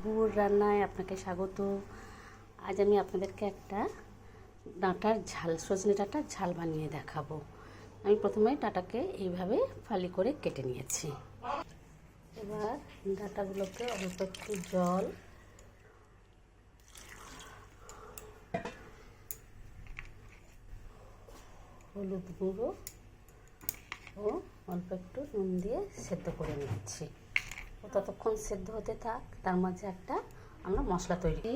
গুড় রান্নায় আপনাকে স্বাগত। আজ আমি আপনাদেরকে একটা ডাঁটার ঝাল, সজনে ডাঁটার ঝাল বানিয়ে দেখাবো। আমি প্রথমে ডাঁটাকে এইভাবে ফালি করে কেটে নিয়েছি। এবার ডাঁটাগুলোকে অল্প একটু জল, হলুদ গুঁড়ো ও অল্প একটু নুন দিয়ে সেদ্ধ করে নিচ্ছি। ও ততক্ষণ সেদ্ধ হতে থাক, তার মাঝে আমরা মশলা তৈরি।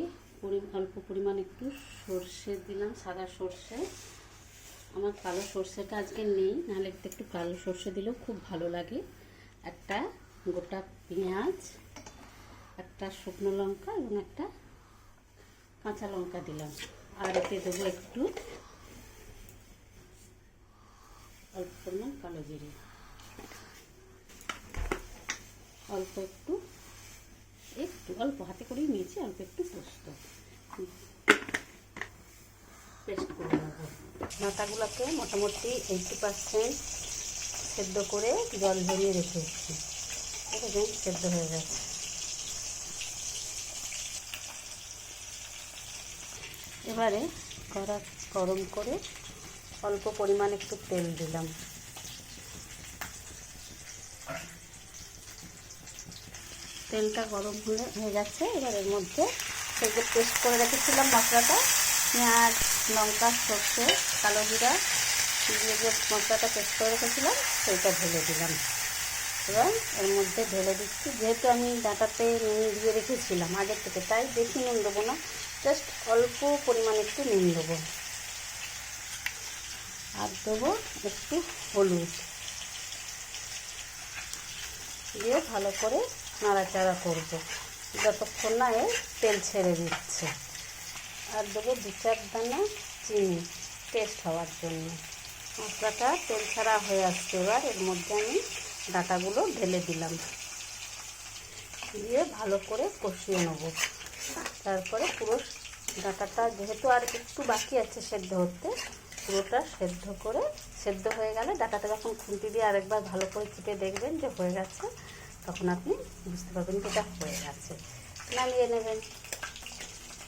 অল্প পরিমাণ একটু সর্ষে দিলাম, সাদা সর্ষে। আমার কালো সর্ষেটা আজকে নেই, নাহলে একটু কালো সর্ষে দিলেও খুব ভালো লাগে। একটা গোটা পেঁয়াজ, একটা শুকনো লঙ্কা এবং একটা কাঁচা লঙ্কা দিলাম। আর এতে দেবো একটু অল্প পরিমাণ কালো জিরে, অল্প একটু অল্প হাতে করেই নিয়েছি, অল্প একটু পোস্ত পেস্ট করে নেব। ডাঁটাগুলোকে মোটামুটি 80% সেদ্ধ করে জল ঝরিয়ে রেখেছি। দেখুন সেদ্ধ হয়ে গেছে। এবারে কড়া গরম করে অল্প পরিমাণ একটু তেল দিলাম। তেলটা গরম হয়ে গেছে। এবার এর মধ্যে সেই যে পেস্ট করে রেখেছিলাম মশলাটা, পেঁয়াজ, লঙ্কা, সর্ষে, কালো জিরা দিয়ে যে মশলাটা পেস্ট করে রেখেছিলাম সেইটা ঢেলে দিলাম। এবার এর মধ্যে ঢেলে দিচ্ছি। যেহেতু আমি ডাঁটাতে নুন দিয়ে রেখেছিলাম আগের থেকে, তাই বেশি নুন দেবো না, জাস্ট অল্প পরিমাণে একটু নুন দেবো। আর দেবো একটু হলুদ দিয়ে ভালো করে নাড়াচাড়া করব যতক্ষণ না এর তেল ছেড়ে দিচ্ছে। আর দেবো 2-4 দানা চিনি টেস্ট হওয়ার জন্য। মশলাটা তেল ছাড়া হয়ে আসছে। এবার এর মধ্যে আমি ডাঁটাগুলো ঢেলে দিলাম, দিয়ে ভালো করে কষিয়ে নেব। তারপরে পুরো ডাঁটাটা যেহেতু আর একটু বাকি আছে সেদ্ধ হতে, পুরোটা সেদ্ধ হয়ে গেলে ডাঁটাটা যখন খুন্তি দিয়ে আরেকবার ভালো করে চিপে দেখবেন যে হয়ে গেছে, তখন আপনি বুঝতে পারবেন যে এটা হয়ে গেছে, নামিয়ে নেবেন।